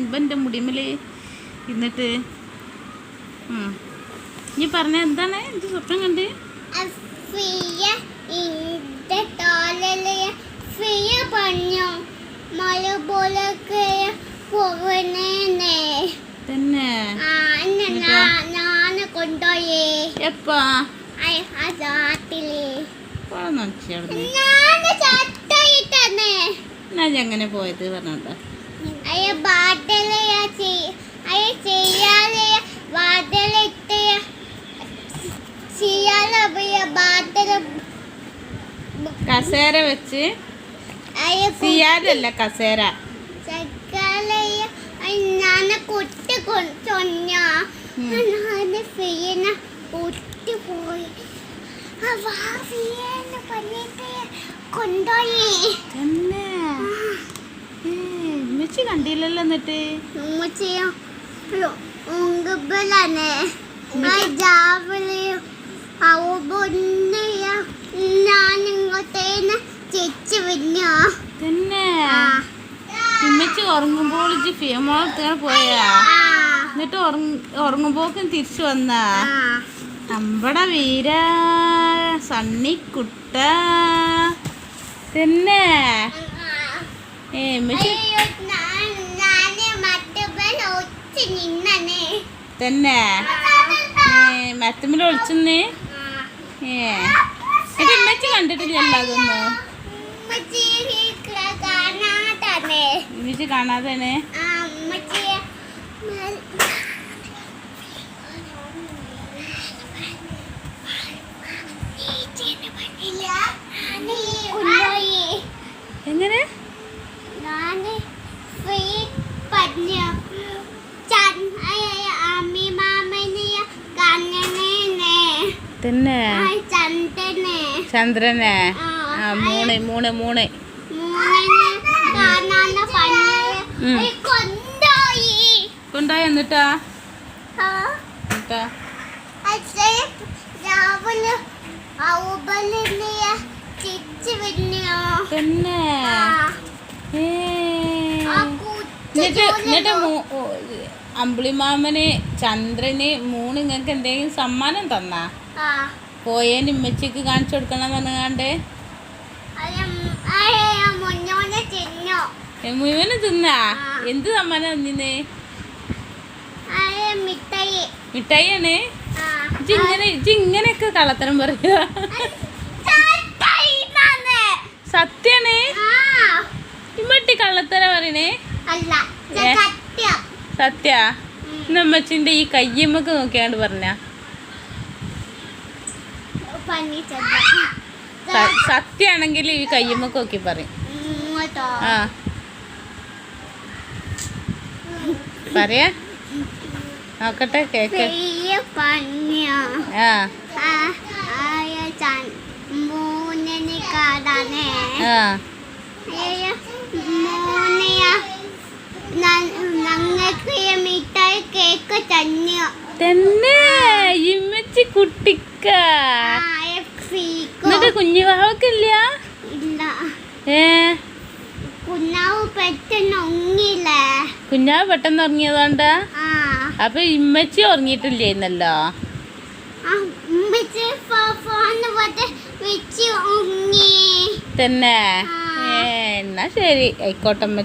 ഇവന്റെ മുടിമല് എന്നിട്ട് നീ പറഞ്ഞ എന്താണ് എന്ത് സ്വപ്നം കണ്ട്? തന്നെ കൊണ്ടോയേ എപ്പാ എങ്ങനെ പോയത് പറഞ്ഞോട്ടോ? കസേര വെച്ച് സിയാലല്ല കസേര കണ്ടില്ലല്ലോ. എന്നിട്ട് തന്നെ ഉമ്മച്ചി ഉറങ്ങുമ്പോൾ മോളെ പോയാ? എന്നിട്ട് ഉറങ്ങുമ്പോക്കും തിരിച്ചു വന്നാ? നമ്മടെ വീര സണ്ണിക്കുട്ട തന്നെ. തന്നെ മരത്തുമ്പിൽ ഒളിച്ചെന്ന് ഉമ്മച്ചി കണ്ടിട്ടില്ലല്ലോ അതൊന്നും. ഉമ്മച്ചി കാണാതെ എങ്ങനെ തന്നെ ചന്ദ്രനെ മൂന്ന് കൊണ്ടായി. എന്നിട്ടാ തന്നെ എന്നിട്ട് അമ്പിളിമാമന് ചന്ദ്രന് മൂന്ന് ഇങ്ങക്ക് എന്തെങ്കിലും സമ്മാനം തന്നാ? പോയേന് ഉമ്മച്ചിക്ക് കാണിച്ചു കൊടുക്കണം പറഞ്ഞാണ്ട് മുഴുവന് തിന്നാ? എന്ത് സമ്മാനം തന്നിന്ന്? മിഠായിയാണ്. ഇങ്ങനെയൊക്കെ കള്ളത്തരം പറയുക? സത്യാണ്. ഇമ്മട്ടി കള്ളത്തരം പറയണേ? സത്യ? നമ്മച്ചിന്റെ ഈ കയ്യമ്മക്ക് നോക്കിയാണ്ട് പറഞ്ഞ സത്യാണെങ്കിൽ ഈ കയ്യമ്മക്ക് നോക്കി പറയും. ആ പറയാ നോക്കട്ടെ കേക്ക്. തന്നെ ഇമ്മച്ചി കുട്ടിക്ക. എന്നിട്ട് കുഞ്ഞുവാവക്കില്ല? കുഞ്ഞാവ് പെട്ടെന്ന് ഉറങ്ങിയതുകൊണ്ടാ? അപ്പൊ ഇമ്മച്ചി ഉറങ്ങിയിട്ടില്ലേന്നല്ലോ. തന്നെ എന്നാ ശരി ആയിക്കോട്ടെ.